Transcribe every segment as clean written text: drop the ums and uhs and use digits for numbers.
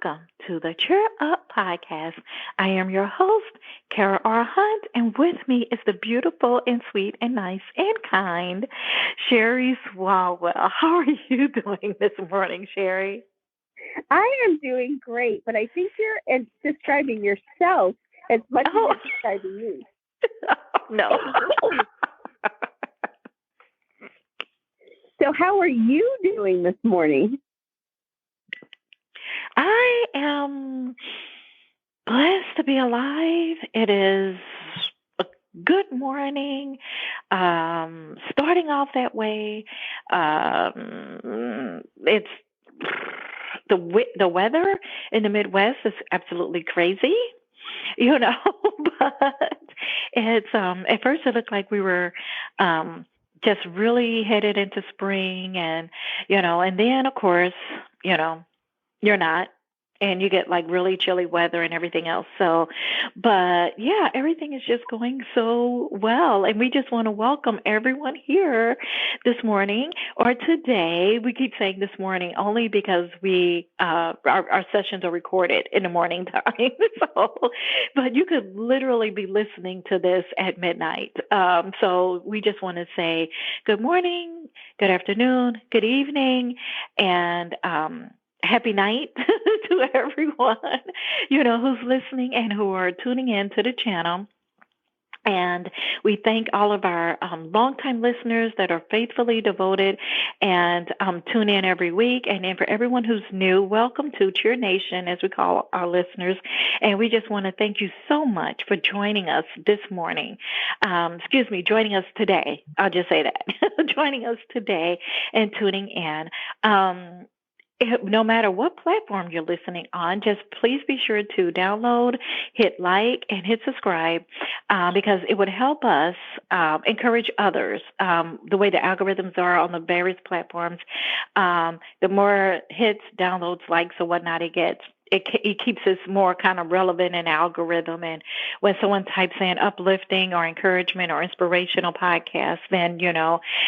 welcome to the Cheer Up Podcast. I am your host, Kara R. Hunt, and with me is the beautiful and sweet and nice and kind Sherry Swalwell. How are you doing this morning, Sherry? I am doing great, but I think you're describing yourself as much as you're describing me. No. So how are you doing this morning? I am blessed to be alive. It is a good morning. Starting off that way. It's the weather in the Midwest is absolutely crazy, but it's at first it looked like we were just really headed into spring and then of course, you're not. And you get like really chilly weather and everything else. So, but yeah, everything is just going so well. And we just want to welcome everyone here this morning or today. We keep saying this morning only because our sessions are recorded in the morning time. But you could literally be listening to this at midnight. So we just want to say good morning, good afternoon, good evening, and, happy night to everyone, who's listening and who are tuning in to the channel. And we thank all of our longtime listeners that are faithfully devoted and tune in every week. And then for everyone who's new, welcome to Cheer Nation, as we call our listeners. And we just want to thank you so much for joining us this morning. Joining us today. I'll just say that. Joining us today and tuning in. No matter what platform you're listening on, just please be sure to download, hit like, and hit subscribe because it would help us encourage others. The way the algorithms are on the various platforms, the more hits, downloads, likes, or whatnot it gets, it keeps us more kind of relevant in algorithm. And when someone types in uplifting or encouragement or inspirational podcast, then,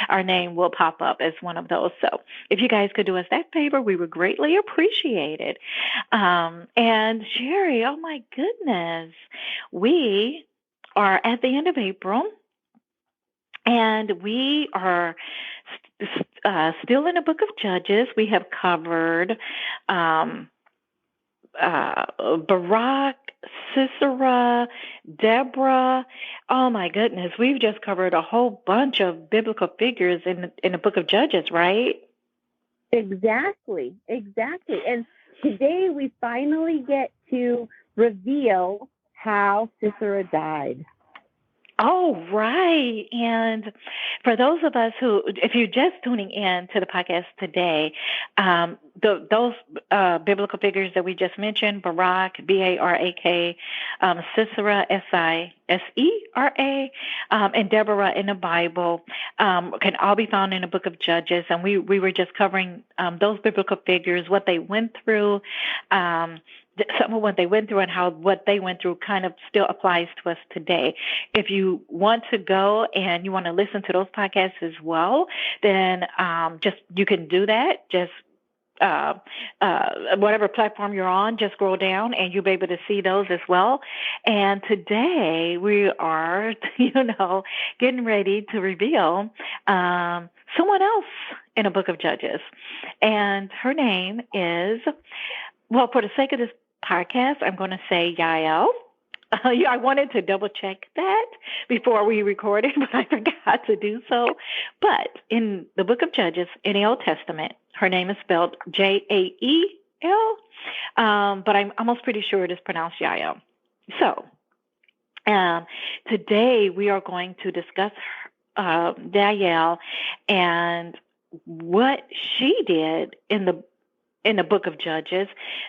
our name will pop up as one of those. So if you guys could do us that favor, we would greatly appreciate it. And Sherry, oh my goodness, we are at the end of April and we are still in the book of Judges. We have covered Barak, Sisera, Deborah. Oh my goodness, we've just covered a whole bunch of biblical figures in the book of Judges, right? Exactly. And today we finally get to reveal how Sisera died. Oh, right. And for those of us who, if you're just tuning in to the podcast today, those biblical figures that we just mentioned, Barak, Barak, Sisera, Sisera, and Deborah in the Bible, can all be found in the book of Judges. And we were just covering those biblical figures, what they went through, some of what they went through and how what they went through kind of still applies to us today. If you want to go and you want to listen to those podcasts as well, then you can do that. Just whatever platform you're on, just scroll down and you'll be able to see those as well. And today we are, getting ready to reveal someone else in the book of Judges. And her name is, well, for the sake of this podcast, I'm going to say Yael. I wanted to double check that before we recorded, but I forgot to do so. But in the book of Judges, in the Old Testament, her name is spelled Jael, but I'm almost pretty sure it is pronounced Yael. So today we are going to discuss Yael and what she did in the book of Judges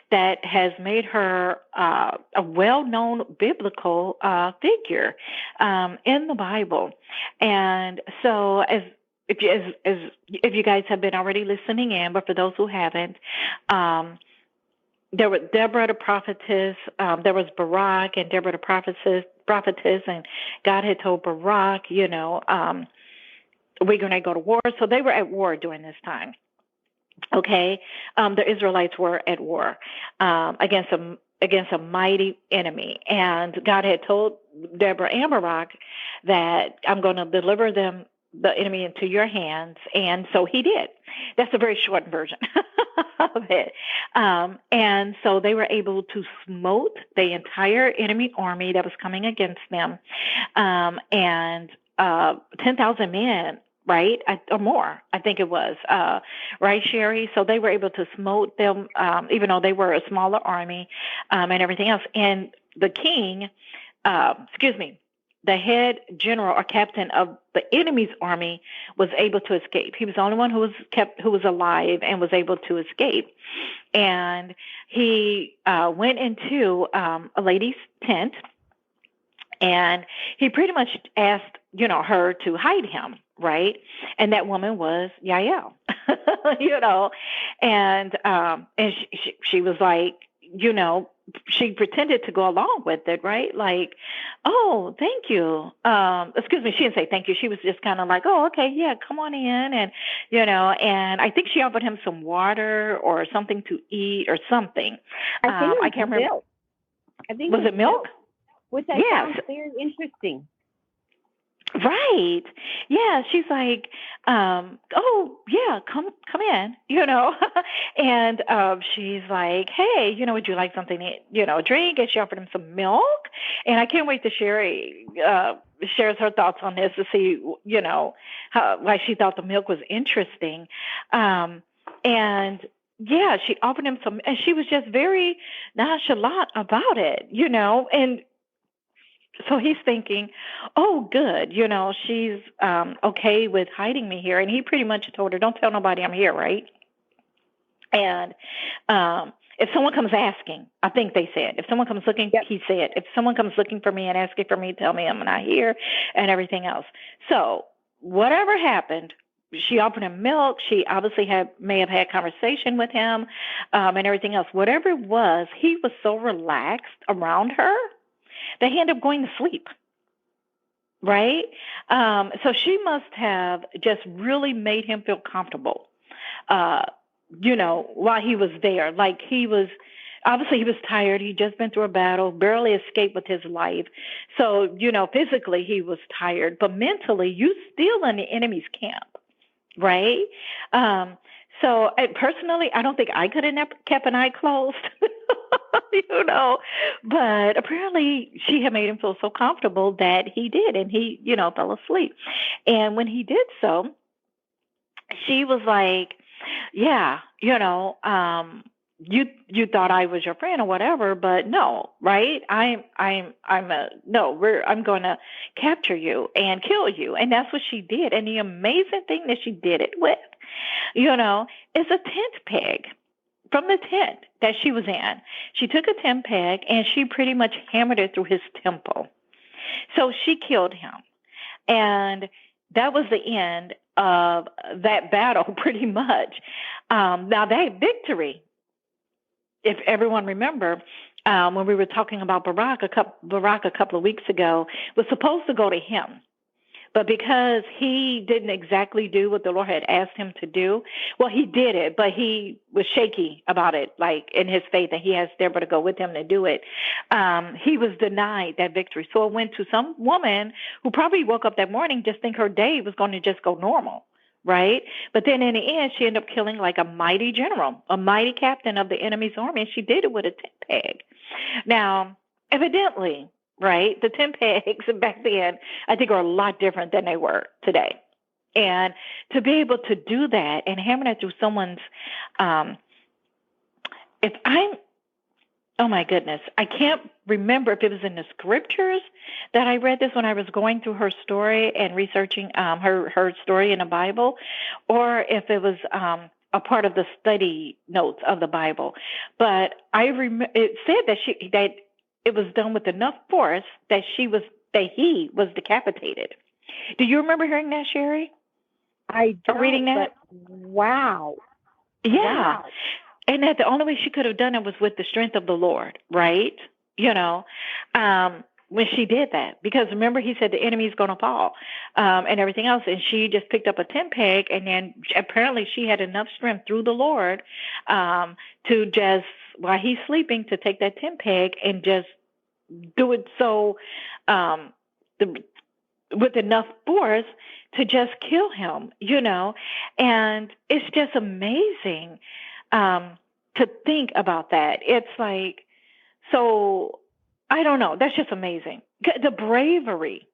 that has made her a well-known biblical figure in the Bible. And so if you guys have been already listening in, but for those who haven't, there was Deborah the prophetess, there was Barak and Deborah the prophetess, and God had told Barak, we're going to go to war. So they were at war during this time. Okay, the Israelites were at war against a mighty enemy, and God had told Deborah and Barak that I'm going to deliver the enemy into your hands, and so He did. That's a very short version of it. And so they were able to smote the entire enemy army that was coming against them, and 10,000 men, right? Or more, I think it was, right, Sherry? So they were able to smote them, even though they were a smaller army, and everything else. And the king, the head general or captain of the enemy's army was able to escape. He was the only one who was alive and was able to escape. And he went into a lady's tent, and he pretty much asked, her to hide him, right? And that woman was Yael, and she was like, she pretended to go along with it, right? Like, oh, thank you. Excuse me, she didn't say thank you. She was just kind of like, oh, okay, yeah, come on in, and and I think she offered him some water or something to eat or something. I think it was I can't remember. milk. I think was it milk? Which I found very interesting. Right. Yeah. She's like, oh yeah, come in, and she's like, hey, would you like something to, drink? And she offered him some milk. And I can't wait to shares her thoughts on this to see, why she thought the milk was interesting. And yeah, she offered him some, and she was just very nonchalant about it, and so he's thinking, oh, good, she's okay with hiding me here. And he pretty much told her, don't tell nobody I'm here, right? And if someone comes asking, I think they said, if someone comes looking, he said, if someone comes looking for me and asking for me, tell me I'm not here and everything else. So whatever happened, she offered him milk. She obviously may have had conversation with him and everything else. Whatever it was, he was so relaxed around her that he ended up going to sleep, right? So she must have just really made him feel comfortable, while he was there. Like he was tired. He'd just been through a battle, barely escaped with his life. So, physically he was tired, but mentally you still in the enemy's camp, right? So personally, I don't think I could have kept an eye closed, but apparently she had made him feel so comfortable that he did, and he, fell asleep. And when he did so, she was like, yeah, you thought I was your friend or whatever, but no, right? I'm going to capture you and kill you. And that's what she did. And the amazing thing that she did it with, is a tent peg from the tent that she was in. She took a tent peg and she pretty much hammered it through his temple. So she killed him. And that was the end of that battle, pretty much. Now, that victory, if everyone remember, when we were talking about Barak a couple of weeks ago, was supposed to go to him. But because he didn't exactly do what the Lord had asked him to do, well, he did it, but he was shaky about it, like in his faith, and he asked Deborah to go with him to do it. He was denied that victory. So it went to some woman who probably woke up that morning just think her day was going to just go normal, right? But then in the end, she ended up killing like a mighty general, a mighty captain of the enemy's army, and she did it with a tent peg. Now, evidently, right, the tent pegs back then, I think, are a lot different than they were today. And to be able to do that and hammer that through someone's, oh my goodness, I can't remember if it was in the scriptures that I read this when I was going through her story and researching her story in the Bible, or if it was a part of the study notes of the Bible. But it said that it was done with enough force that he was decapitated. Do you remember hearing that, Sherry? I don't. Or reading that? Wow. Yeah. Wow. And that the only way she could have done it was with the strength of the Lord, right? when she did that, because remember he said the enemy's going to fall, and everything else, and she just picked up a tent peg, and then apparently she had enough strength through the Lord, to just, while he's sleeping, to take that tent peg and just do it so, um, the, with enough force to just kill him, and it's just amazing, to think about that. It's like, so I don't know. That's just amazing. The bravery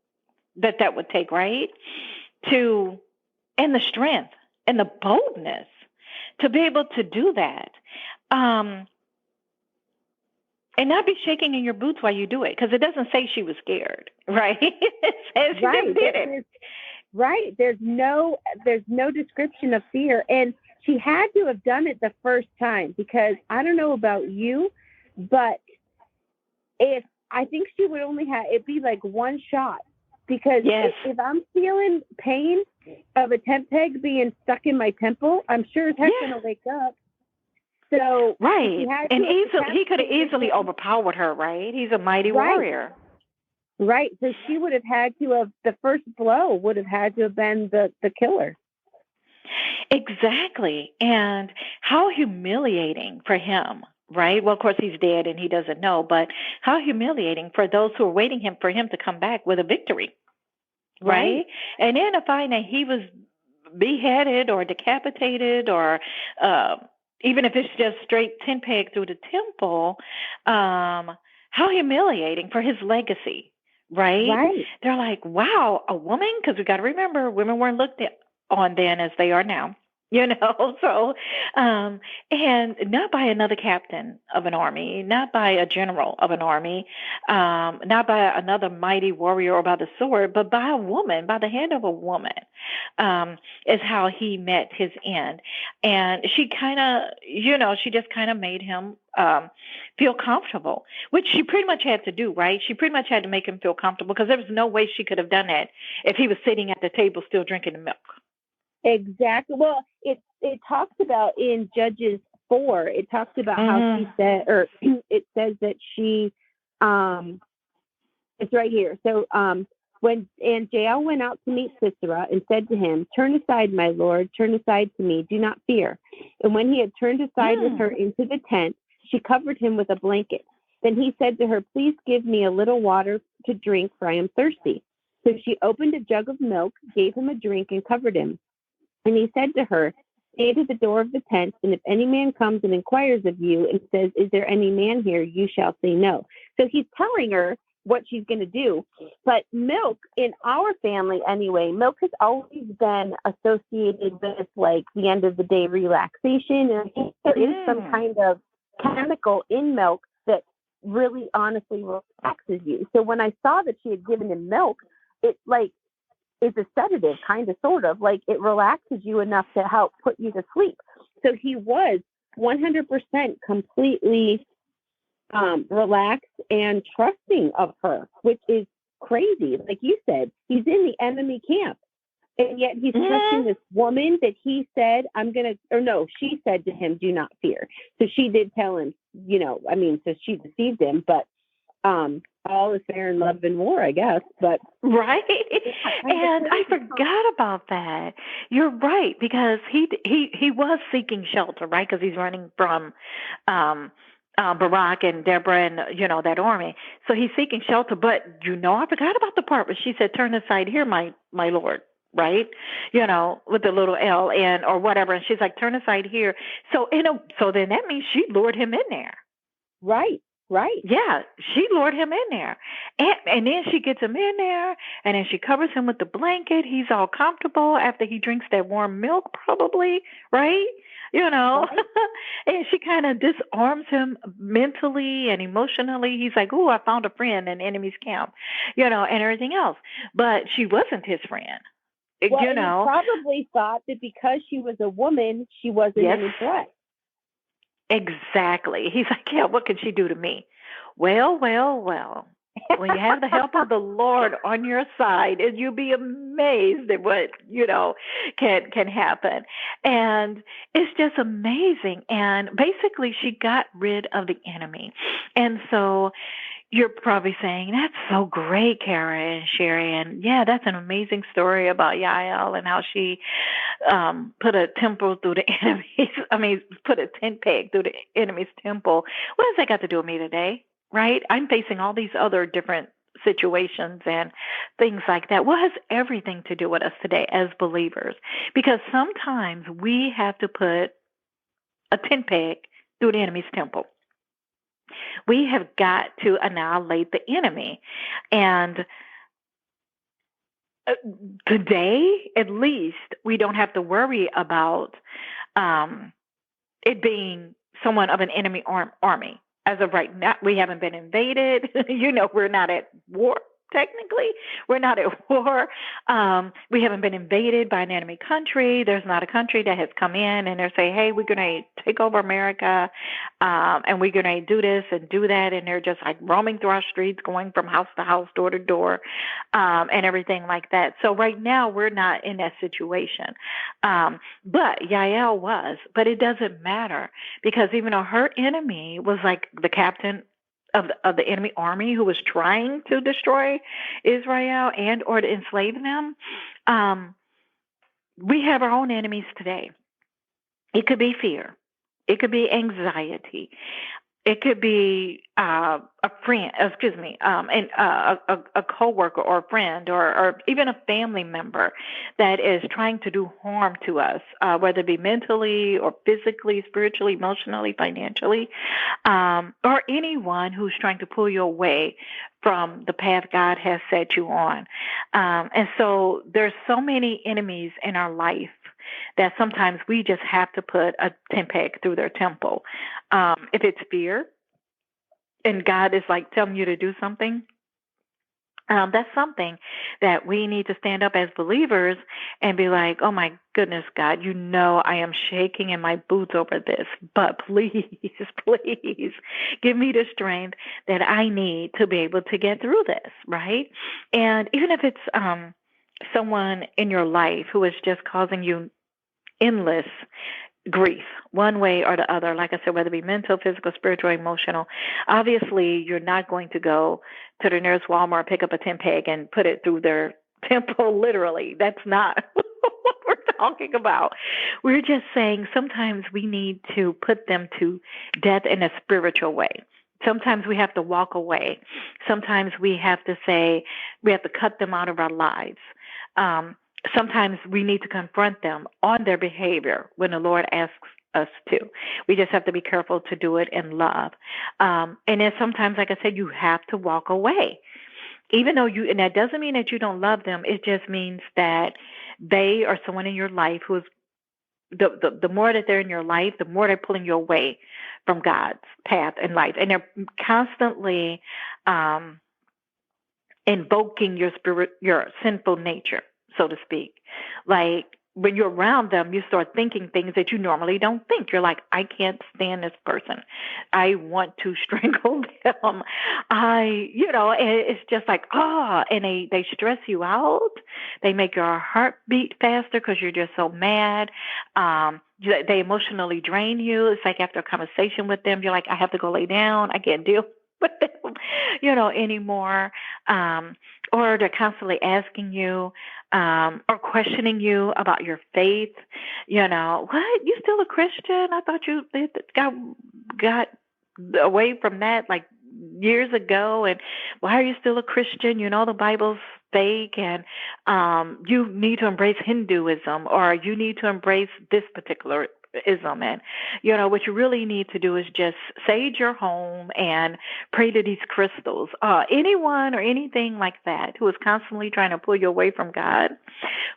that would take, right? To, and the strength and the boldness to be able to do that. Um, and not be shaking in your boots while you do it, because it doesn't say she was scared, right? It says she Right. just did it. Right. There's no description of fear. And she had to have done it the first time, because I don't know about you, but if I think she would only have, it'd be like one shot, because Yes. if I'm feeling pain of a tent peg being stuck in my temple, I'm sure as heck going to wake up. So right, and he could have easily overpowered her, right? He's a mighty warrior. Right. So she would have had to have, the first blow would have had to have been the killer. Exactly. And how humiliating for him, right? Well, of course, he's dead and he doesn't know, but how humiliating for those who are waiting for him to come back with a victory, right? And then to find that he was beheaded or decapitated, or even if it's just straight tent peg through the temple, how humiliating for his legacy, right? They're like, wow, a woman? Because we got to remember, women weren't looked on then as they are now. So, and not by another captain of an army, not by a general of an army, not by another mighty warrior or by the sword, but by a woman, by the hand of a woman, is how he met his end. And she kind of, she just kind of made him feel comfortable, which she pretty much had to do, right? She pretty much had to make him feel comfortable, because there was no way she could have done that if he was sitting at the table still drinking the milk. Exactly. Well, it talks about in Judges 4, it talks about how she said, or it says that she, it's right here. So and Jael went out to meet Sisera and said to him, "Turn aside, my lord, turn aside to me, do not fear." And when he had turned aside with her into the tent, she covered him with a blanket. Then he said to her, "Please give me a little water to drink, for I am thirsty." So she opened a jug of milk, gave him a drink, and covered him. And he said to her, "Stay at the door of the tent, and if any man comes and inquires of you and says, 'Is there any man here?' you shall say no." So he's telling her what she's going to do. But milk, in our family anyway, milk has always been associated with, like, the end of the day relaxation. And I think there is some kind of chemical in milk that really honestly relaxes you. So when I saw that she had given him milk, it, like, is a sedative, kind of, sort of, like, it relaxes you enough to help put you to sleep. So he was 100% completely relaxed and trusting of her, which is crazy. Like you said, he's in the enemy camp, and yet he's trusting this woman that he said, she said to him, "Do not fear." So she did tell him, so she deceived him, but all is fair in love and war, I guess. But right, and I forgot about that. You're right, because he was seeking shelter, right? Because he's running from Barak and Deborah and that army. So he's seeking shelter. But I forgot about the part where she said, "Turn aside here, my lord." Right, with the little L and or whatever, and she's like, "Turn aside here." So so then that means she lured him in there. Right. Yeah, she lured him in there. And then she gets him in there, and then she covers him with the blanket. He's all comfortable after he drinks that warm milk, probably, right? Right. And she kind of disarms him mentally and emotionally. He's like, "Oh, I found a friend in the enemy's camp," and everything else. But she wasn't his friend. Well, he probably thought that because she was a woman, she wasn't any threat. Exactly. He's like, "Yeah, what can she do to me?" Well. When you have the help of the Lord on your side, and you'll be amazed at what, can happen. And it's just amazing. And basically she got rid of the enemy. And so, You're probably saying, that's so great, Kara and Sherry. And yeah, that's an amazing story about Yael and how she put a temple through the enemy's, put a tent peg through the enemy's temple. What has that got to do with me today? Right? I'm facing all these other different situations and things like that. What has everything to do with us today as believers? Because sometimes we have to put a tent peg through the enemy's temple. We have got to annihilate the enemy. And today, at least, we don't have to worry about it being someone of an enemy army. As of right now, we haven't been invaded. We're not at war. Technically, we're not at war. We haven't been invaded by an enemy country. There's not a country that has come in and they're saying, hey, we're going to take over America, and we're going to do this and do that. And they're just like roaming through our streets, going from house to house, door to door, and everything like that. So right now, we're not in that situation. But Yael was. But it doesn't matter, because even though her enemy was like the captain of the enemy army who was trying to destroy Israel and or to enslave them, we have our own enemies today. It could be fear. It could be anxiety. It could be a friend, and a coworker or a friend or even a family member that is trying to do harm to us, whether it be mentally or physically, spiritually, emotionally, financially, or anyone who's trying to pull you away from the path God has set you on. And so there's so many enemies in our life that sometimes we just have to put a tent peg through their temple. If it's fear and God is like telling you to do something, that's something that we need to stand up as believers and be like, oh my goodness, God, I am shaking in my boots over this, but please, please give me the strength that I need to be able to get through this, right? And even if it's someone in your life who is just causing you endless grief, one way or the other, like I said, whether it be mental, physical, spiritual, emotional, obviously you're not going to go to the nearest Walmart, pick up a tent peg and put it through their temple, literally. That's not what we're talking about. We're just saying sometimes we need to put them to death in a spiritual way. Sometimes we have to walk away. Sometimes we have to say, we have to cut them out of our lives. Sometimes we need to confront them on their behavior when the Lord asks us to. We just have to be careful to do it in love. And then sometimes, like I said, you have to walk away. Even though and that doesn't mean that you don't love them. It just means that they are someone in your life who is, the more that they're in your life, the more they're pulling you away from God's path in life. And they're constantly invoking your sinful nature, so to speak. Like when you're around them, you start thinking things that you normally don't think. You're like, I can't stand this person. I want to strangle them. It's just like, and they stress you out. They make your heart beat faster because you're just so mad. They emotionally drain you. It's like after a conversation with them, you're like, I have to go lay down. I can't deal with them, anymore. Or they're constantly asking you or questioning you about your faith. What? You still a Christian? I thought you got away from that like years ago. And why are you still a Christian? The Bible's fake, and you need to embrace Hinduism, or you need to embrace this particular ism. And what you really need to do is just sage your home and pray to these crystals. Anyone or anything like that who is constantly trying to pull you away from God,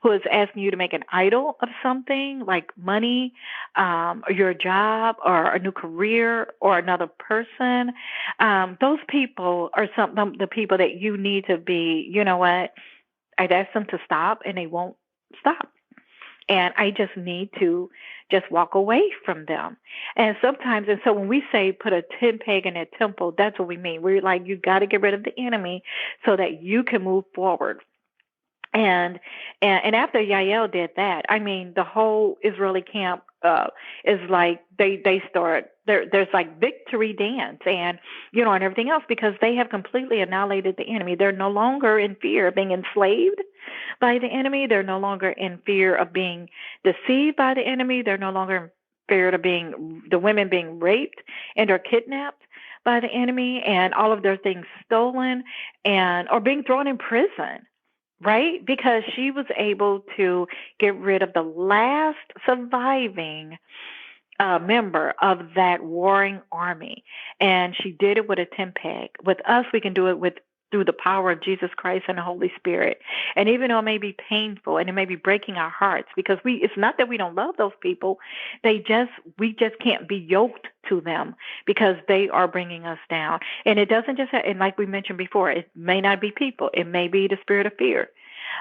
who is asking you to make an idol of something like money, or your job, or a new career, or another person, those people are the people that you need to be, I'd ask them to stop and they won't stop. And I just need to just walk away from them. And sometimes, and so when we say put a tent peg in a temple, that's what we mean. We're like, you got to get rid of the enemy so that you can move forward. And after Yael did that, the whole Israeli camp is like they start there's like victory dance and and everything else because they have completely annihilated the enemy. They're no longer in fear of being enslaved by the enemy. They're no longer in fear of being deceived by the enemy. They're no longer in fear of the women being raped and or kidnapped by the enemy and all of their things stolen and or being thrown in prison, right? Because she was able to get rid of the last surviving member of that warring army. And she did it with a 10 peg. With us, we can do it through the power of Jesus Christ and the Holy Spirit. And even though it may be painful and it may be breaking our hearts, because it's not that we don't love those people, we just can't be yoked to them because they are bringing us down. And it doesn't just, and like we mentioned before, it may not be people. It may be the spirit of fear.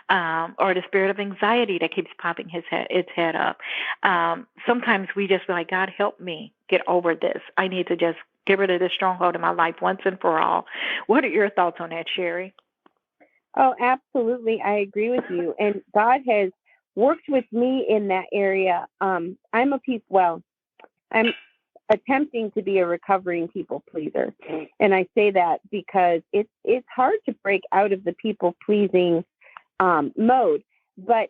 Or the spirit of anxiety that keeps popping its head up. Sometimes we just be like, God, help me get over this. I need to just get rid of this stronghold in my life once and for all. What are your thoughts on that, Sherry? Oh, absolutely. I agree with you. And God has worked with me in that area. I'm attempting to be a recovering people pleaser. And I say that because it's hard to break out of the people pleasing mode. But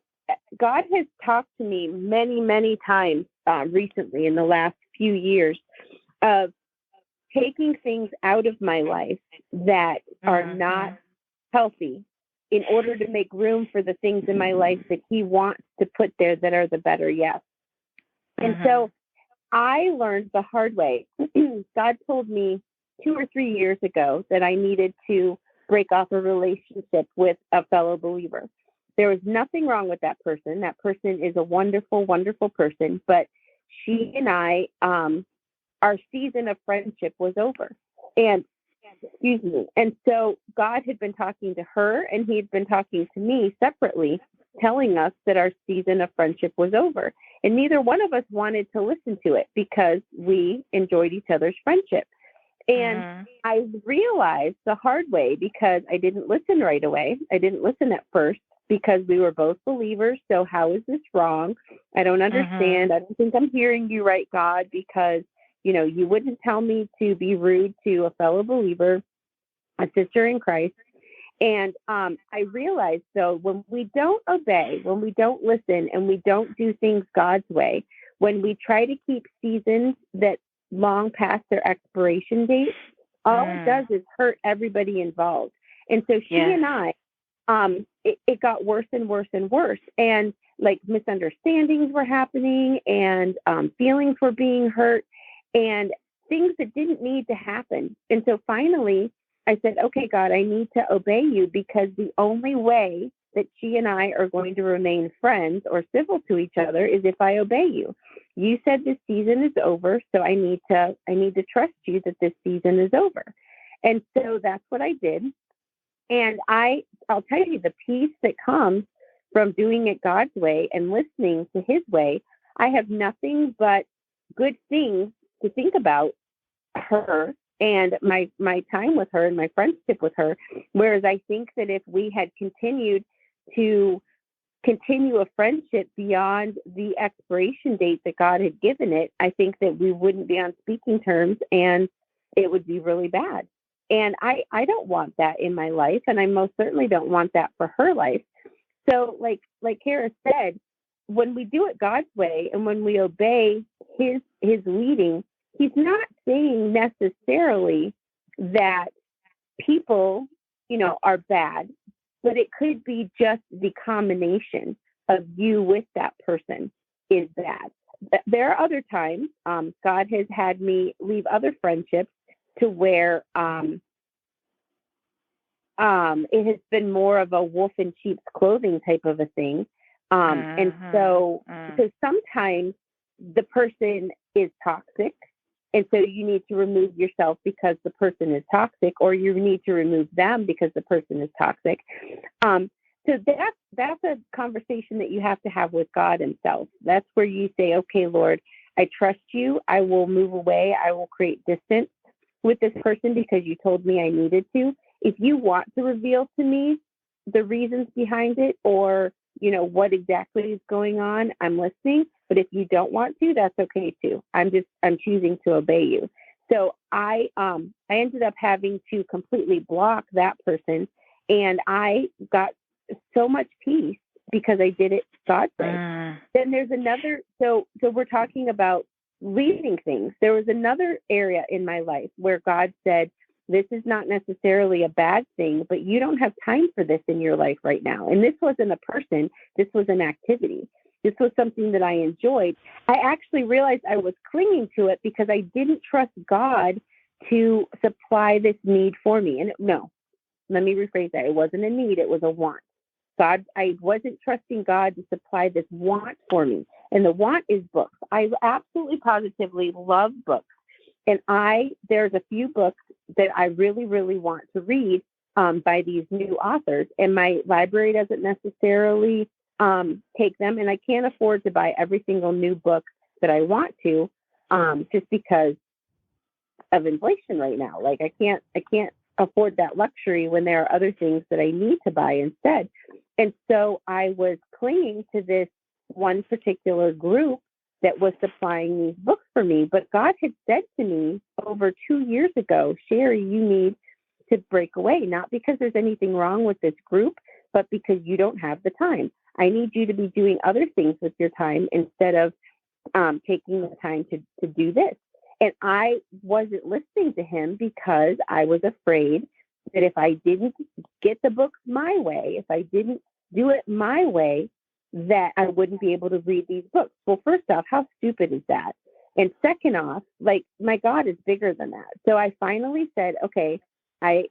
God has talked to me many, many times recently in the last few years of taking things out of my life that are not healthy in order to make room for the things in my life that he wants to put there that are the better yes. And so I learned the hard way. God told me 2 or 3 years ago that I needed to break off a relationship with a fellow believer. There was nothing wrong with that person. That person is a wonderful, wonderful person, but she and I, our season of friendship was over. And so God had been talking to her and he had been talking to me separately, telling us that our season of friendship was over. And neither one of us wanted to listen to it because we enjoyed each other's friendship. And I realized the hard way because I didn't listen right away. I didn't listen at first because we were both believers. So how is this wrong? I don't understand. I don't think I'm hearing you right, God, because, you wouldn't tell me to be rude to a fellow believer, a sister in Christ. And I realized, though, when we don't obey, when we don't listen, and we don't do things God's way, when we try to keep seasons that long past their expiration date, all it does is hurt everybody involved. And so she and I, it got worse and worse and worse. And like misunderstandings were happening and feelings were being hurt and things that didn't need to happen. And so finally I said, okay, God, I need to obey you because the only way that she and I are going to remain friends or civil to each other is if I obey you. You said this season is over, so I need to trust you that this season is over. And so that's what I did. And I'll tell you the peace that comes from doing it God's way and listening to his way. I have nothing but good things to think about her and my time with her and my friendship with her. Whereas I think that if we had continued to continue a friendship beyond the expiration date that God had given it, I think that we wouldn't be on speaking terms and it would be really bad. And I don't want that in my life. And I most certainly don't want that for her life. So like Kara said, when we do it God's way and when we obey his leading, he's not saying necessarily that people, are bad, but it could be just the combination of you with that person is bad. There are other times God has had me leave other friendships to where it has been more of a wolf in sheep's clothing type of a thing. And so sometimes the person is toxic. And so you need to remove yourself because the person is toxic, or you need to remove them because the person is toxic. So that's a conversation that you have to have with God himself. That's where you say, okay, Lord, I trust you. I will move away. I will create distance with this person because you told me I needed to. If you want to reveal to me the reasons behind it or, what exactly is going on, I'm listening. But if you don't want to, that's okay too. I'm choosing to obey you. So I ended up having to completely block that person, and I got so much peace because I did it God's way. Then there's another. So we're talking about leaving things. There was another area in my life where God said, this is not necessarily a bad thing, but you don't have time for this in your life right now. And this wasn't a person. This was an activity. This was something that I enjoyed. I actually realized I was clinging to it because I didn't trust God to supply this need for me. And no, let me rephrase that. It wasn't a need. It was a want. God, I wasn't trusting God to supply this want for me. And the want is books. I absolutely positively love books. And there's a few books that I really, really want to read by these new authors. And my library doesn't necessarily take them. And I can't afford to buy every single new book that I want to just because of inflation right now. Like I can't afford that luxury when there are other things that I need to buy instead. And so I was clinging to this one particular group that was supplying these books for me. But God had said to me over 2 years ago, Sherry, you need to break away, not because there's anything wrong with this group, but because you don't have the time. I need you to be doing other things with your time instead of taking the time to do this. And I wasn't listening to him because I was afraid that if I didn't get the books my way, if I didn't do it my way, that I wouldn't be able to read these books. Well, first off, how stupid is that? And second off, like my God is bigger than that. So I finally said, okay, I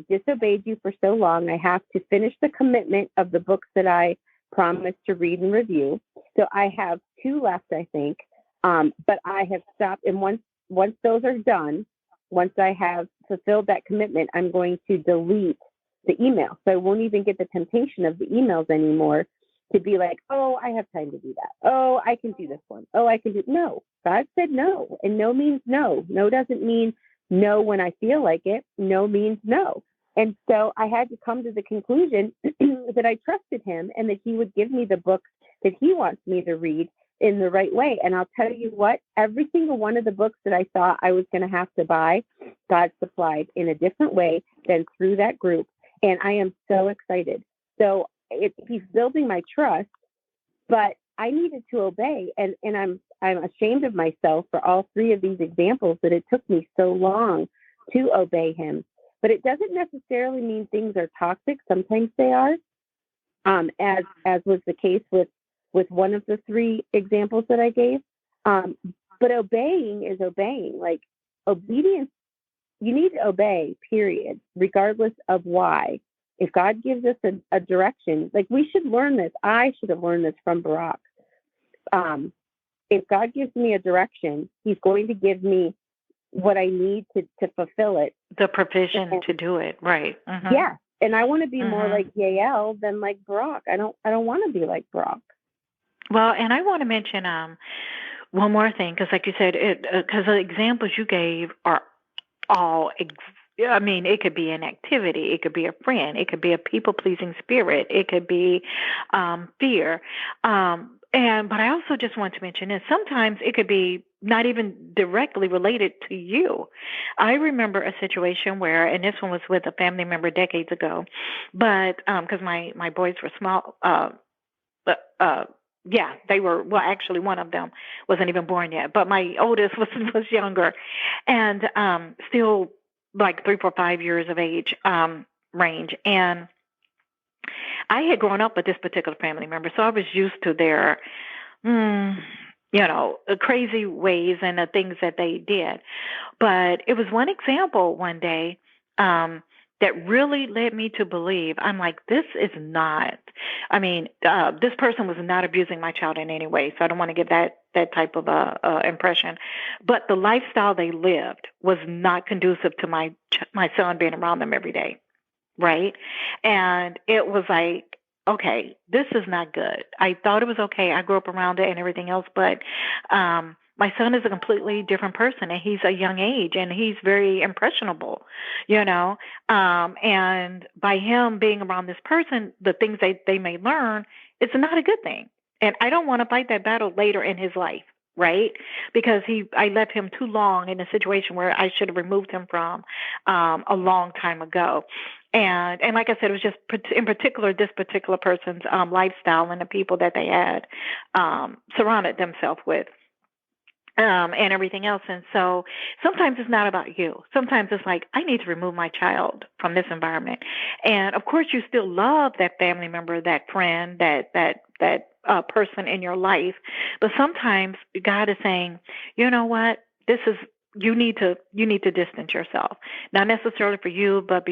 disobeyed you for so long. I have to finish the commitment of the books that I promised to read and review. So I have 2 left, I think. But I have stopped. And once those are done, once I have fulfilled that commitment, I'm going to delete the email. So I won't even get the temptation of the emails anymore to be like, oh, I have time to do that. Oh, I can do this one. Oh, I can do. No, God said no. And no means no. No doesn't mean no when I feel like it. No means no. And so I had to come to the conclusion that I trusted him and that he would give me the books that he wants me to read in the right way. And I'll tell you what, every single one of the books that I thought I was going to have to buy, God supplied in a different way than through that group. And I am so excited. So he's building my trust, but I needed to obey. And I'm ashamed of myself for all 3 of these examples that it took me so long to obey him. But it doesn't necessarily mean things are toxic. Sometimes they are, as was the case with one of the 3 examples that I gave. But obeying is obeying. Like obedience, you need to obey, period, regardless of why. If God gives us a direction, like we should learn this. I should have learned this from Barack. If God gives me a direction, he's going to give me what I need to fulfill it. The provision to do it, right. Mm-hmm. Yeah. And I want to be more like Yael than like Barack. I don't want to be like Barack. Well, and I want to mention one more thing, because like you said, because the examples you gave are all I mean, it could be an activity, it could be a friend, it could be a people-pleasing spirit, it could be fear. But I also just want to mention that sometimes it could be not even directly related to you. I remember a situation where, and this one was with a family member decades ago, but because my boys were small, yeah, they were. Well, actually, one of them wasn't even born yet, but my oldest was younger, and still like 3, 4, 5 years of age range. And I had grown up with this particular family member, so I was used to their, crazy ways and the things that they did. But it was one example one day that really led me to believe, I'm like, this is not, this person was not abusing my child in any way, so I don't want to give that type of impression. But the lifestyle they lived was not conducive to my son being around them every day, right? And it was like, okay, this is not good. I thought it was okay. I grew up around it and everything else, but my son is a completely different person, and he's a young age, and he's very impressionable, and by him being around this person, the things they may learn, it's not a good thing. And I don't want to fight that battle later in his life, right? Because I left him too long in a situation where I should have removed him from a long time ago. And like I said, it was just in particular this particular person's lifestyle and the people that they had surrounded themselves with. And everything else. And so sometimes it's not about you. Sometimes it's like, I need to remove my child from this environment. And of course, you still love that family member, that friend, that person in your life. But sometimes God is saying, you know what? This is you need to distance yourself, not necessarily for you, but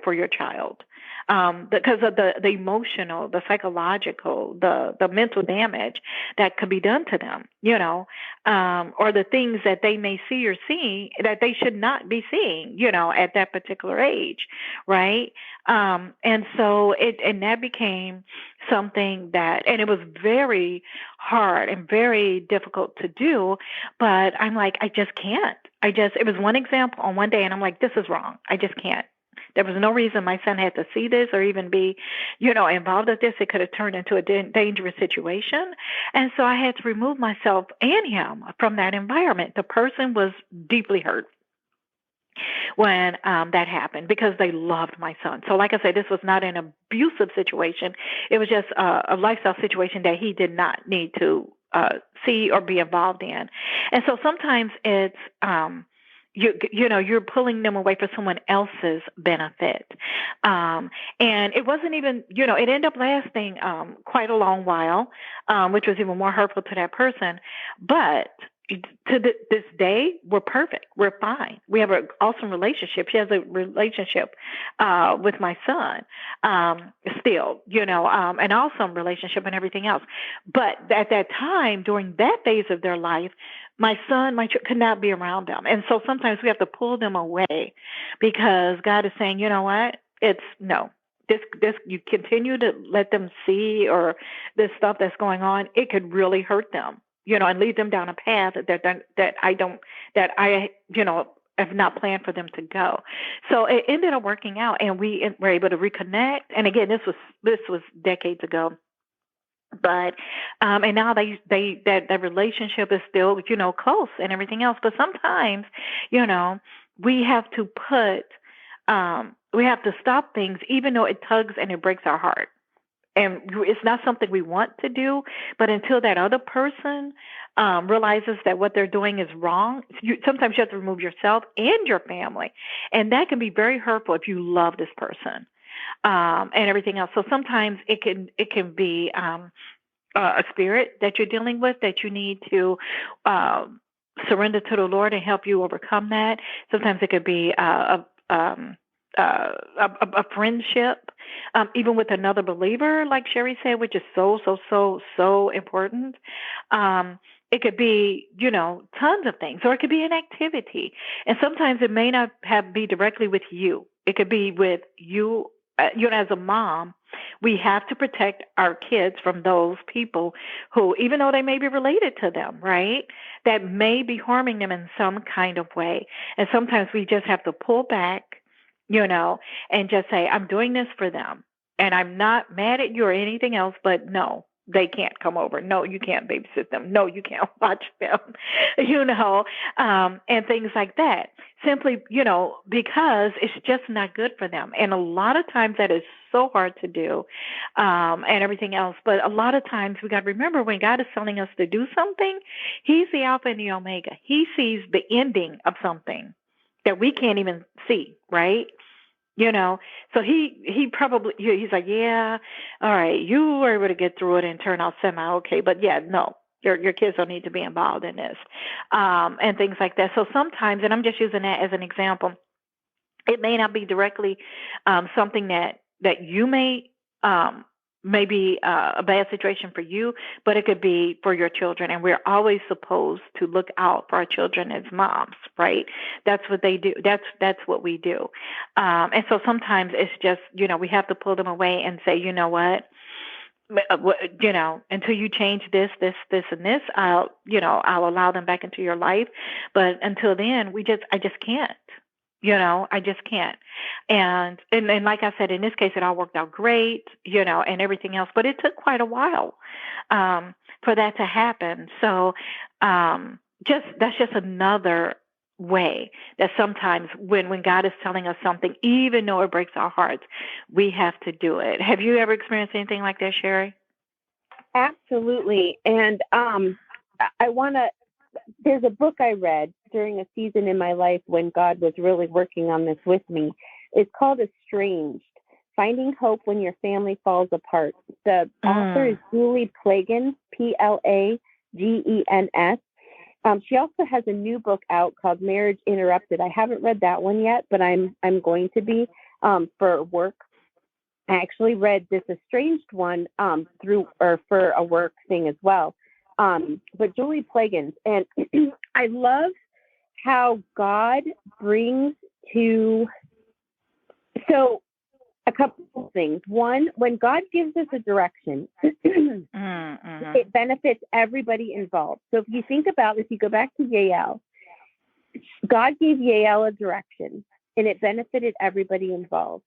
for your child, because of the emotional, the psychological, the mental damage that could be done to them, or the things that they may see or seeing that they should not be seeing, at that particular age, right? And so and that became something and it was very hard and very difficult to do, but I'm like, I just can't. It was one example on one day, and I'm like, this is wrong. I just can't. There was no reason my son had to see this or even be, involved with this. It could have turned into a dangerous situation. And so I had to remove myself and him from that environment. The person was deeply hurt when that happened because they loved my son. So like I said, this was not an abusive situation. It was just a lifestyle situation that he did not need to see or be involved in. And so sometimes it's you're pulling them away for someone else's benefit. And it wasn't even, it ended up lasting quite a long while, which was even more hurtful to that person. But to this day, we're perfect. We're fine. We have an awesome relationship. She has a relationship with my son still, an awesome relationship and everything else. But at that time, during that phase of their life, my son could not be around them. And so sometimes we have to pull them away because God is saying, you know what? It's no. This you continue to let them see or this stuff that's going on, it could really hurt them. And lead them down a path that I have not planned for them to go. So it ended up working out, and we were able to reconnect. And again, this was decades ago. But and now that relationship is still close and everything else. But sometimes we have to we have to stop things, even though it tugs and it breaks our heart. And it's not something we want to do, but until that other person realizes that what they're doing is wrong, sometimes you have to remove yourself and your family. And that can be very hurtful if you love this person and everything else. So sometimes it can be a spirit that you're dealing with that you need to surrender to the Lord and help you overcome that. Sometimes it could be a friendship, even with another believer, like Sherry said, which is so important. It could be, tons of things, or it could be an activity. And sometimes it may not be directly with you. It could be with you, as a mom. We have to protect our kids from those people who, even though they may be related to them, right, that may be harming them in some kind of way. And sometimes we just have to pull back, and just say, I'm doing this for them. And I'm not mad at you or anything else, but no, they can't come over. No, you can't babysit them. No, you can't watch them, and things like that. Simply, because it's just not good for them. And a lot of times that is so hard to do and everything else. But a lot of times we got to remember when God is telling us to do something, he's the Alpha and the Omega. He sees the ending of something that we can't even see, right? So he's like, yeah, all right, you were able to get through it and turn out semi-okay, but yeah, no, your kids don't need to be involved in this, and things like that. So sometimes, and I'm just using that as an example, it may not be directly something that you may be a bad situation for you, but it could be for your children. And we're always supposed to look out for our children as moms, right? That's what they do. That's what we do. And so sometimes it's just, we have to pull them away and say, you know what? Until you change this, and this, I'll allow them back into your life. But until then, I just can't. I just can't. And like I said, in this case, it all worked out great, and everything else. But it took quite a while for that to happen. So just that's just another way that sometimes when God is telling us something, even though it breaks our hearts, we have to do it. Have you ever experienced anything like that, Sherry? Absolutely. And I want to, there's a book I read during a season in my life when God was really working on this with me. It's called Estranged, Finding Hope When Your Family Falls Apart. The author is Julie Plagens, Plagens. She also has a new book out called Marriage Interrupted. I haven't read that one yet, but I'm going to be for work. I actually read this Estranged one for a work thing as well. But Julie Plagens, and I love how God brings to, so a couple of things. One, when God gives us a direction, it benefits everybody involved. So if you go back to Yael, God gave Yael a direction and it benefited everybody involved.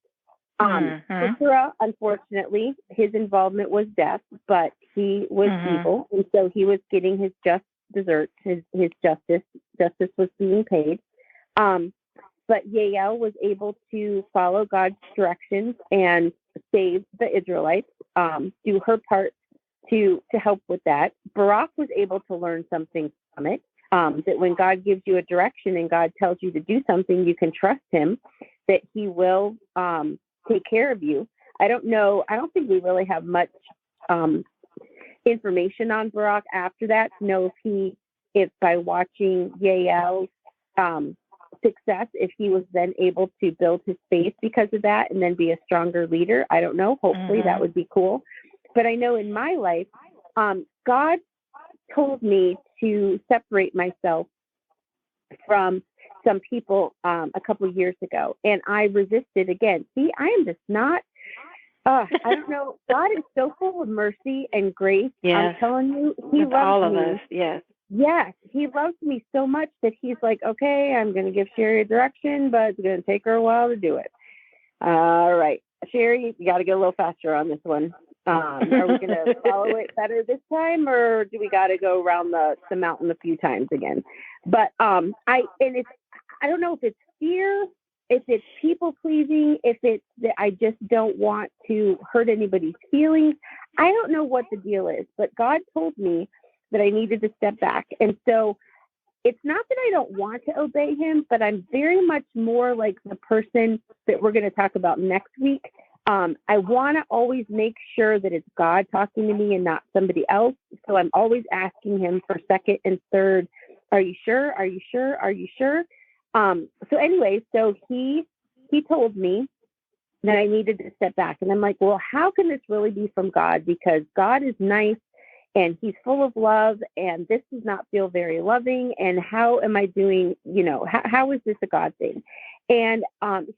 Sisera, unfortunately, his involvement was death, but he was evil, and so he was getting his just desserts, his justice. Justice was being paid. But Yael was able to follow God's directions and save the Israelites, do her part to help with that. Barak was able to learn something from it, that when God gives you a direction and God tells you to do something, you can trust him, that he will take care of you. I don't think we really have much information on Barak after that to know if by watching Yael's success, if he was then able to build his faith because of that and then be a stronger leader. I don't know. Hopefully that would be cool. But I know in my life, God told me to separate myself from some people a couple of years ago, and I resisted again. See, I am just not, I don't know. God is so full of mercy and grace. Yes. I'm telling you, he loves all of me. us. Yes. Yes, he loves me so much that he's like, okay, I'm going to give Sherry a direction, but it's going to take her a while to do it. All right, Sherry, you got to get a little faster on this one. Are we going to follow it better this time, or do we got to go around the mountain a few times again? But I don't know if it's fear, if it's people pleasing, if it's that I just don't want to hurt anybody's feelings. I don't know what the deal is, but God told me that I needed to step back. And so it's not that I don't want to obey him, but I'm very much more like the person that we're going to talk about next week. I want to always make sure that it's God talking to me and not somebody else. So I'm always asking him for second and third. Are you sure? Are you sure? Are you sure? So anyway, so he told me that I needed to step back. And I'm like, well, how can this really be from God? Because God is nice and he's full of love, and this does not feel very loving. And how am I doing, how is this a God thing? And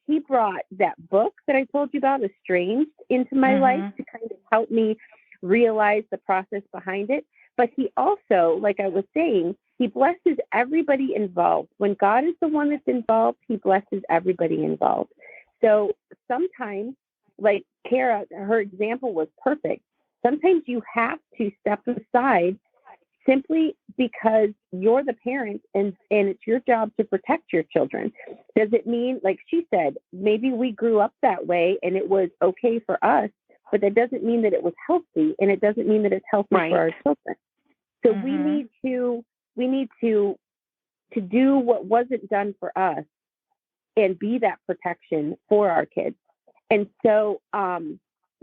he brought that book that I told you about, Estranged, into my life to kind of help me realize the process behind it. But he also, like I was saying, he blesses everybody involved. When God is the one that's involved, he blesses everybody involved. So sometimes, like Kara, her example was perfect. Sometimes you have to step aside simply because you're the parent and it's your job to protect your children. Does it mean, like she said, maybe we grew up that way and it was okay for us, but that doesn't mean that it was healthy, and it doesn't mean that it's healthy for our children. So we need to do what wasn't done for us and be that protection for our kids. And so,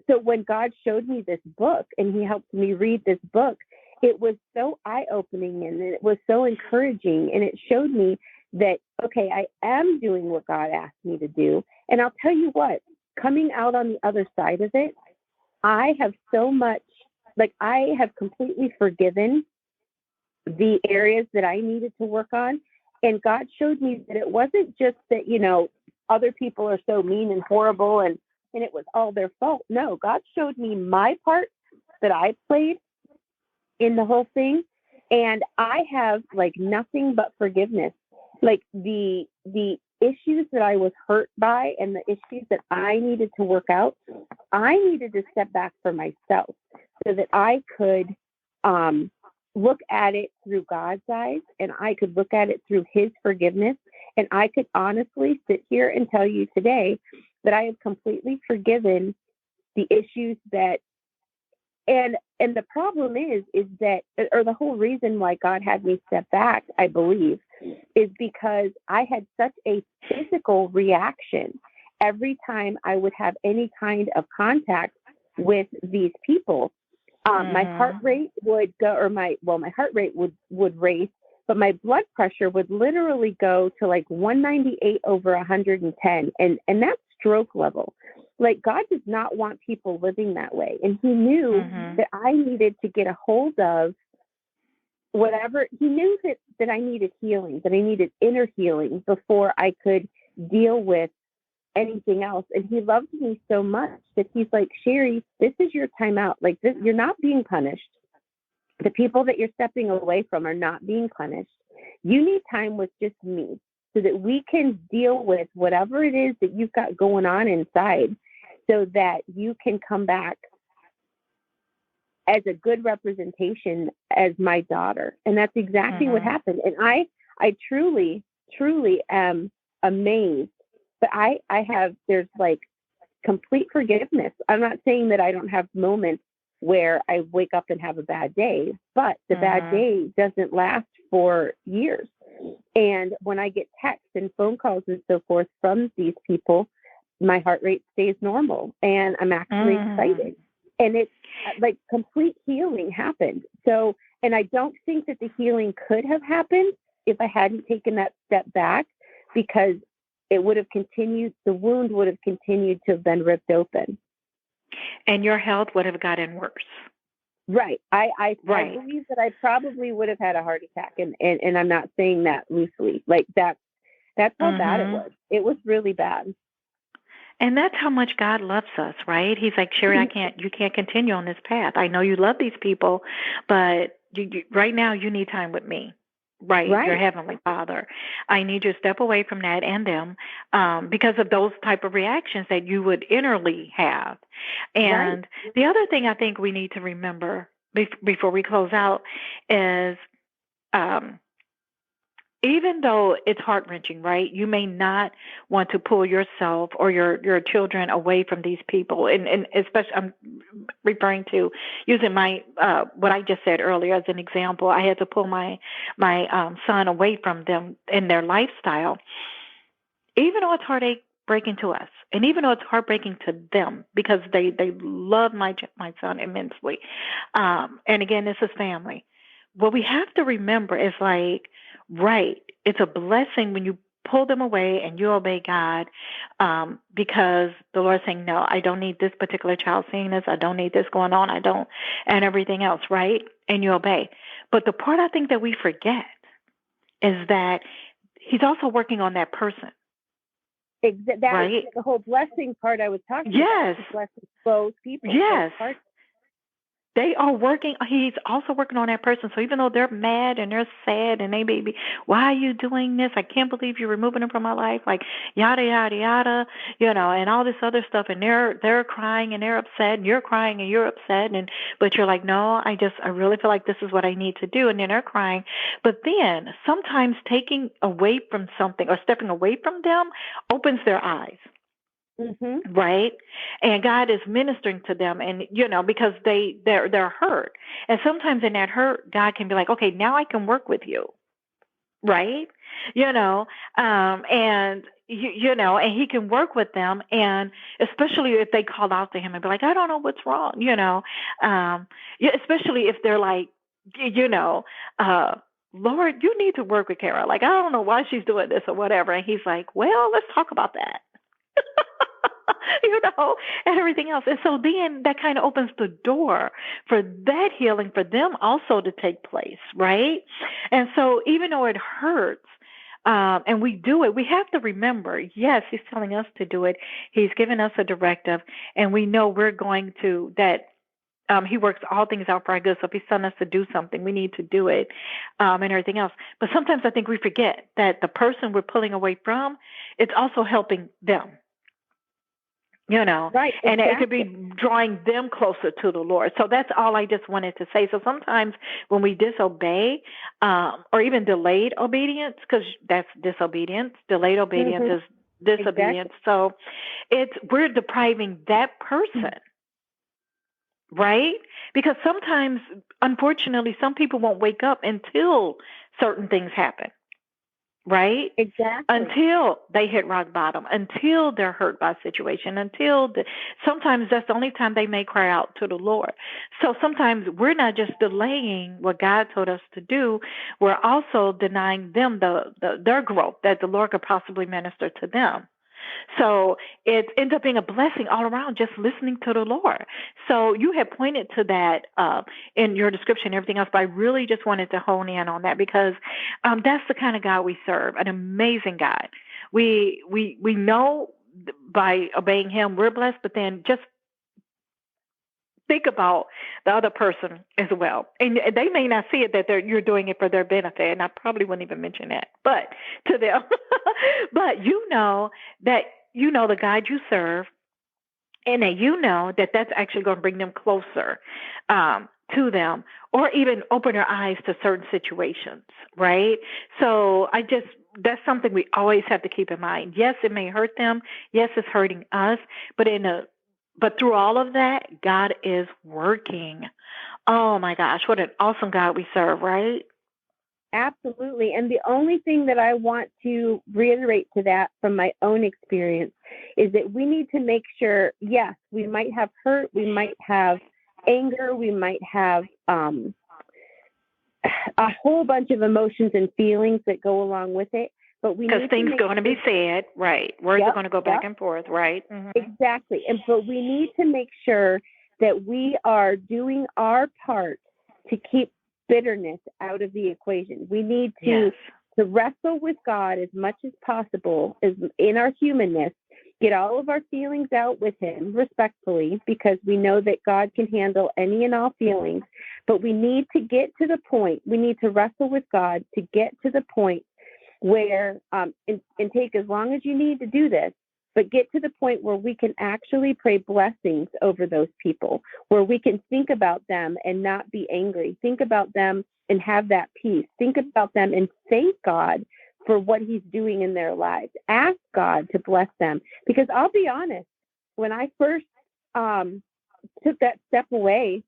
so when God showed me this book and he helped me read this book, it was so eye-opening and it was so encouraging. And it showed me that, okay, I am doing what God asked me to do. And I'll tell you what, coming out on the other side of it, I have so much, like I have completely forgiven the areas that I needed to work on. And God showed me that it wasn't just that, other people are so mean and horrible and it was all their fault. No, God showed me my part that I played in the whole thing. And I have like nothing but forgiveness. Like the issues that I was hurt by and the issues that I needed to work out, I needed to step back for myself so that I could look at it through God's eyes, and I could look at it through his forgiveness. And I could honestly sit here and tell you today that I have completely forgiven the issues that, and the problem is that, or the whole reason why God had me step back, I believe, is because I had such a physical reaction every time I would have any kind of contact with these people. My heart rate would go, or my heart rate would race, but my blood pressure would literally go to like 198 over 110, and that's stroke level. Like, God does not want people living that way, and he knew that I needed to get a hold of whatever. He knew that I needed healing, that I needed inner healing before I could deal with anything else. And he loved me so much that he's like, Sherry, this is your time out. Like, this, you're not being punished. The people that you're stepping away from are not being punished. You need time with just me so that we can deal with whatever it is that you've got going on inside, so that you can come back as a good representation as my daughter. And that's exactly what happened. And I truly, truly am amazed. But I have, there's like complete forgiveness. I'm not saying that I don't have moments where I wake up and have a bad day, but the bad day doesn't last for years. And when I get texts and phone calls and so forth from these people, my heart rate stays normal, and I'm actually excited. And it's like complete healing happened. So, and I don't think that the healing could have happened if I hadn't taken that step back, because it would have continued, the wound would have continued to have been ripped open. And your health would have gotten worse. Right. I believe that I probably would have had a heart attack, and I'm not saying that loosely. Like, that's how bad it was. It was really bad. And that's how much God loves us, right? He's like, Sherry, you can't continue on this path. I know you love these people, but right now you need time with me, right? Your Heavenly Father. I need you to step away from that and them because of those type of reactions that you would innerly have. And the other thing I think we need to remember before we close out is even though it's heart-wrenching, right? You may not want to pull yourself or your children away from these people. And especially, I'm referring to using my what I just said earlier as an example. I had to pull my son away from them in their lifestyle, even though it's heartbreaking to us, and even though it's heartbreaking to them, because they love my son immensely. And again, this is family. What we have to remember is like, right, it's a blessing when you pull them away and you obey God, because the Lord's saying, no, I don't need this particular child seeing this. I don't need this going on. I don't, and everything else, right? And you obey. But the part I think that we forget is that he's also working on that person. Right? The whole blessing part I was talking about. The blessing both people. Yes. They are working. He's also working on that person. So even though they're mad and they're sad and they may be, why are you doing this? I can't believe you're removing him from my life. Like yada yada yada, and all this other stuff. And they're crying and they're upset, and you're crying and you're upset. But you're like, no, I really feel like this is what I need to do. And then they're crying. But then sometimes taking away from something or stepping away from them opens their eyes. Right. And God is ministering to them, and because they're hurt. And sometimes in that hurt, God can be like, okay, now I can work with you. Right. And and he can work with them. And especially if they call out to him and be like, I don't know what's wrong, especially if they're like, Lord, you need to work with Kara. Like, I don't know why she's doing this or whatever. And he's like, well, let's talk about that. And everything else. And so then that kind of opens the door for that healing for them also to take place, right? And so even though it hurts, and we do it, we have to remember, yes, he's telling us to do it. He's given us a directive, and we know we're going to, that He works all things out for our good. So if he's telling us to do something, we need to do it, and everything else. But sometimes I think we forget that the person we're pulling away from, it's also helping them. Right, and exactly. it could be drawing them closer to the Lord. So that's all I just wanted to say. So sometimes when we disobey, or even delayed obedience, because that's disobedience, delayed obedience is disobedience. Exactly. So we're depriving that person, right? Because sometimes, unfortunately, some people won't wake up until certain things happen. Right? Exactly. Until they hit rock bottom, until they're hurt by a situation, sometimes that's the only time they may cry out to the Lord. So sometimes we're not just delaying what God told us to do, we're also denying them their growth that the Lord could possibly minister to them. So it ends up being a blessing all around just listening to the Lord. So you had pointed to that in your description and everything else, but I really just wanted to hone in on that because that's the kind of God we serve, an amazing God. We know by obeying Him we're blessed, but then just think about the other person as well. And they may not see it that you're doing it for their benefit, and I probably wouldn't even mention that, but to them. But that the God you serve, and that that's actually going to bring them closer to them, or even open their eyes to certain situations, right? So that's something we always have to keep in mind. Yes, it may hurt them. Yes, it's hurting us, but through all of that, God is working. Oh my gosh, what an awesome God we serve, right? Absolutely. And the only thing that I want to reiterate to that from my own experience is that we need to make sure, yes, we might have hurt, we might have anger, we might have a whole bunch of emotions and feelings that go along with it. But because things are going to be said, right? Words are going to go back and forth, right? Mm-hmm. Exactly. But we need to make sure that we are doing our part to keep bitterness out of the equation. We need to wrestle with God as much as possible as in our humanness, get all of our feelings out with Him respectfully, because we know that God can handle any and all feelings. But we need to get to the point, we need to wrestle with God to get to the point where, and take as long as you need to do this, but get to the point where we can actually pray blessings over those people, where we can think about them and not be angry, think about them and have that peace, think about them and thank God for what He's doing in their lives. Ask God to bless them. Because I'll be honest, when I first took that step away,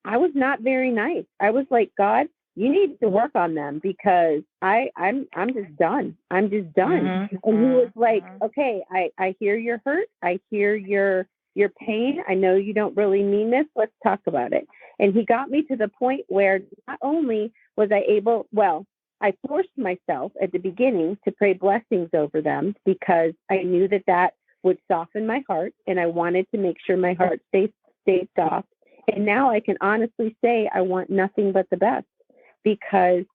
I was not very nice. I was like, God, you need to work on them because I'm just done. I'm just done. Mm-hmm. And He was like, okay, I hear your hurt. I hear your pain. I know you don't really mean this. Let's talk about it. And He got me to the point where not only was I able, I forced myself at the beginning to pray blessings over them because I knew that would soften my heart, and I wanted to make sure my heart stayed soft. And now I can honestly say I want nothing but the best, because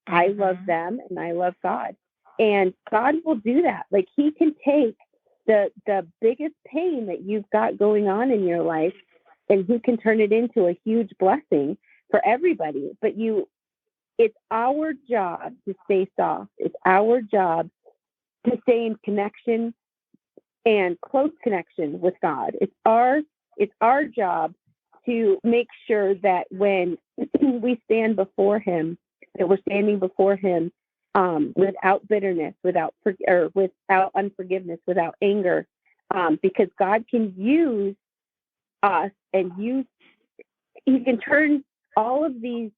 I love them and I love God. And God will do that. Like, He can take the biggest pain that you've got going on in your life, and He can turn it into a huge blessing for everybody. But it's our job to stay soft. It's our job to stay in connection and close connection with God. It's our job to make sure that when we stand before Him, that we're standing before Him without bitterness, without unforgiveness, without anger, because God can use us and He can turn all of these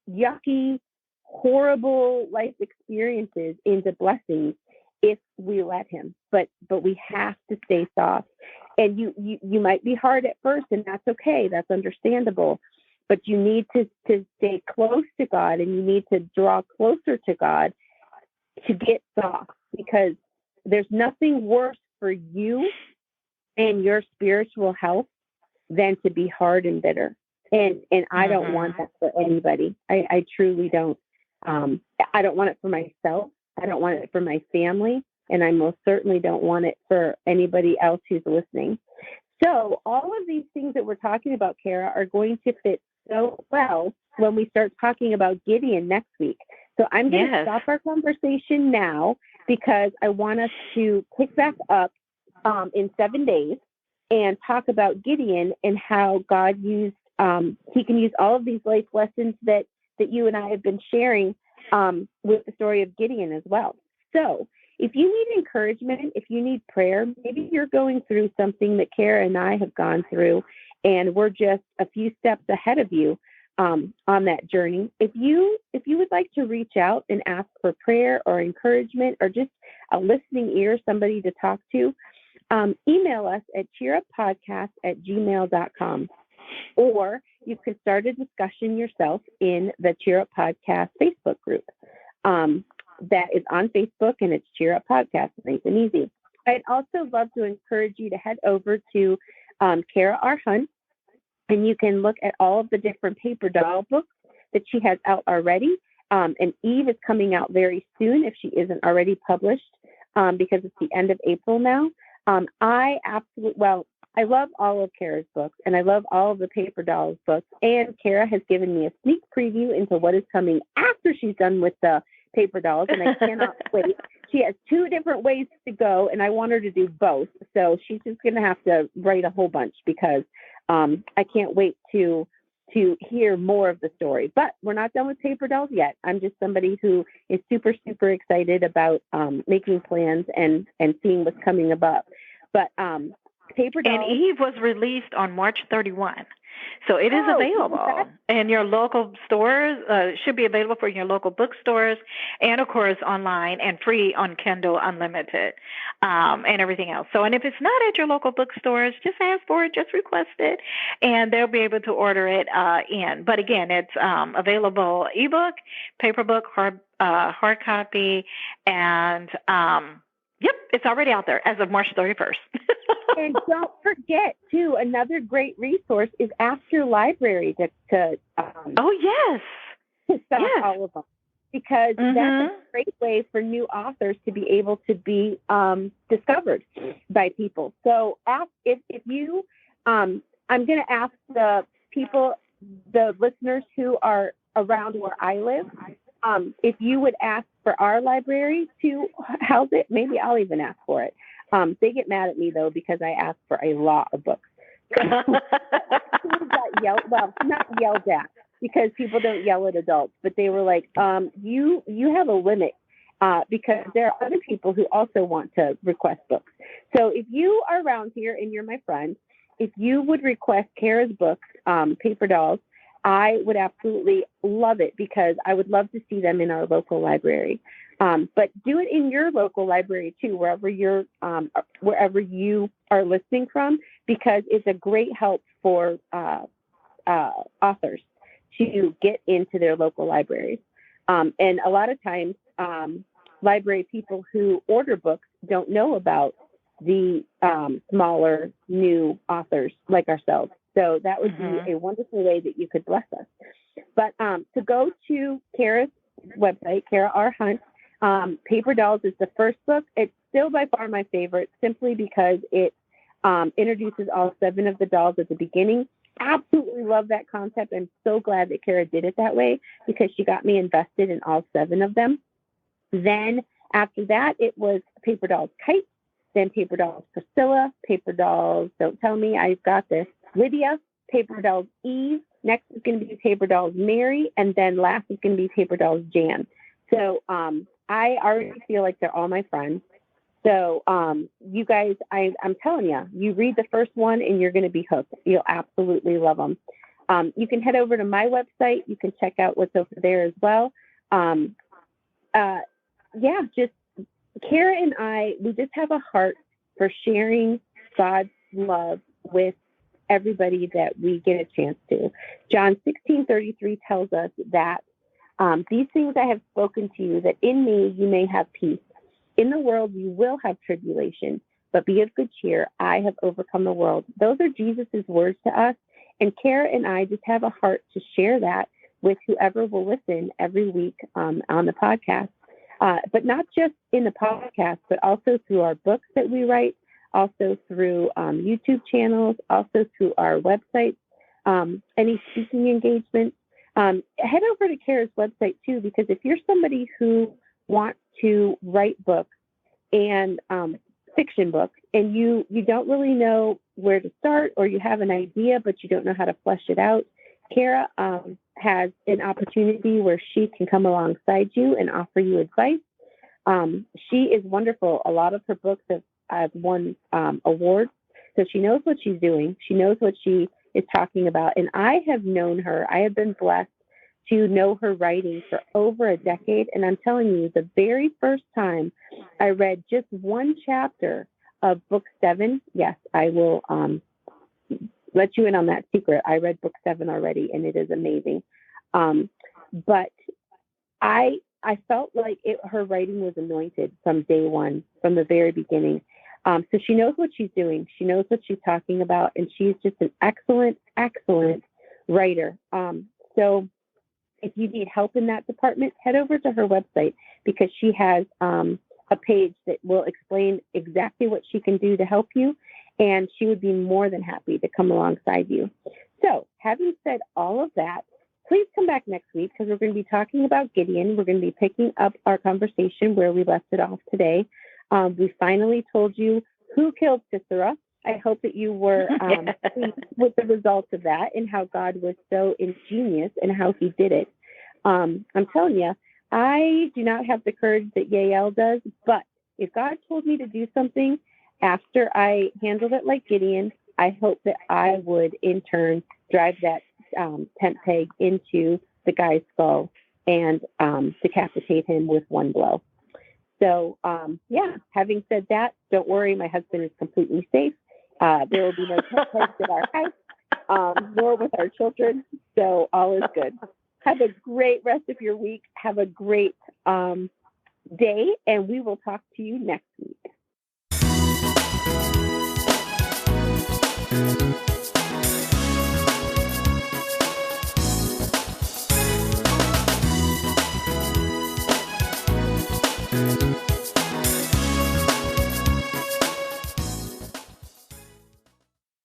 yucky, horrible life experiences into blessings if we let Him. But we have to stay soft. And you might be hard at first, and that's okay. That's understandable. But you need to stay close to God, and you need to draw closer to God to get soft, because there's nothing worse for you and your spiritual health than to be hard and bitter. And I don't want that for anybody. I truly don't. I don't want it for myself. I don't want it for my family. And I most certainly don't want it for anybody else who's listening. So all of these things that we're talking about, Kara, are going to fit so well when we start talking about Gideon next week. So I'm going to stop our conversation now because I want us to pick back up in 7 days and talk about Gideon and how God used, he can use all of these life lessons that you and I have been sharing with the story of Gideon as well. So if you need encouragement, if you need prayer, maybe you're going through something that Kara and I have gone through, and we're just a few steps ahead of you on that journey. If you would like to reach out and ask for prayer or encouragement or just a listening ear, somebody to talk to, email us at cheeruppodcast@gmail.com. Or you could start a discussion yourself in the Cheer Up Podcast Facebook group. That is on Facebook, and it's Cheer Up Podcast. Nice and easy. I'd also love to encourage you to head over to Kara R. Hunt, and you can look at all of the different paper doll books that she has out already. And Eve is coming out very soon if she isn't already published, because it's the end of April now. I love all of Kara's books, and I love all of the paper dolls books. And Kara has given me a sneak preview into what is coming after she's done with the paper dolls, and I cannot wait. She has 2 different ways to go, and I want her to do both. So she's just going to have to write a whole bunch because I can't wait to hear more of the story. But we're not done with paper dolls yet. I'm just somebody who is super, super excited about making plans and seeing what's coming up. But paper dolls. And Eve was released on March 31. So it is available in your local stores. Should be available for your local bookstores, and of course online and free on Kindle Unlimited, and everything else. So, and if it's not at your local bookstores, just ask for it, just request it, and they'll be able to order it in. But again, it's available ebook, paper book, hard copy, and yep, it's already out there as of March 31st. And don't forget, too, another great resource is Ask Your Library to stock all of them, because that's a great way for new authors to be able to be discovered by people. So ask if you, I'm going to ask the people, the listeners who are around where I live, if you would ask for our library to house it, maybe I'll even ask for it. They get mad at me, though, because I ask for a lot of books. Not yelled at, because people don't yell at adults, but they were like, you have a limit, because there are other people who also want to request books. So if you are around here and you're my friend, if you would request Kara's books, Paper Dolls, I would absolutely love it, because I would love to see them in our local library. But do it in your local library too, wherever you are listening from, because it's a great help for authors to get into their local libraries. And a lot of times, library people who order books don't know about the smaller new authors like ourselves. So that would be a wonderful way that you could bless us. But to go to Kara's website, Kara R. Hunt, Paper Dolls is the first book. It's still by far my favorite, simply because it introduces all 7 of the dolls at the beginning. Absolutely love that concept. I'm so glad that Kara did it that way, because she got me invested in all 7 of them. Then after that, it was Paper Dolls Kite, then Paper Dolls Priscilla, Paper Dolls Don't Tell Me I've Got This, Lydia, Paper Dolls Eve. Next is going to be Paper Dolls Mary, and then last is going to be Paper Dolls Jan. So I already feel like they're all my friends. So you guys, I'm telling you, you read the first one and you're going to be hooked. You'll absolutely love them. You can head over to my website. You can check out what's over there as well. Just Kara and I, we just have a heart for sharing God's love with everybody that we get a chance to. John 16:33 tells us that these things I have spoken to you, that in me you may have peace. In the world you will have tribulation, but be of good cheer. I have overcome the world. Those are Jesus's words to us. And Kara and I just have a heart to share that with whoever will listen every week on the podcast. But not just in the podcast, but also through our books that we write, also through YouTube channels, also through our website, any speaking engagements. Head over to Kara's website too, because if you're somebody who wants to write books and fiction books, and you don't really know where to start, or you have an idea but you don't know how to flesh it out, Kara has an opportunity where she can come alongside you and offer you advice. She is wonderful. A lot of her books have won awards, so she knows what she's doing. She knows what she is talking about. And I have known her. I have been blessed to know her writing for over a decade. And I'm telling you, the very first time I read just one chapter of book 7, yes, I will let you in on that secret. I read book 7 already, and it is amazing. But I felt like her writing was anointed from day one, from the very beginning. So she knows what she's doing. She knows what she's talking about, and she's just an excellent, excellent writer. So if you need help in that department, head over to her website, because she has a page that will explain exactly what she can do to help you, and she would be more than happy to come alongside you. So having said all of that, please come back next week, because we're going to be talking about Gideon. We're going to be picking up our conversation where we left it off today. We finally told you who killed Sisera. I hope that you were pleased with the results of that, and how God was so ingenious and how he did it. I'm telling you, I do not have the courage that Yael does, but if God told me to do something after I handled it like Gideon, I hope that I would in turn drive that tent peg into the guy's skull and decapitate him with one blow. So, having said that, don't worry, my husband is completely safe. There will be no tent pegs at our house, nor with our children. So all is good. Have a great rest of your week. Have a great day, and we will talk to you next week.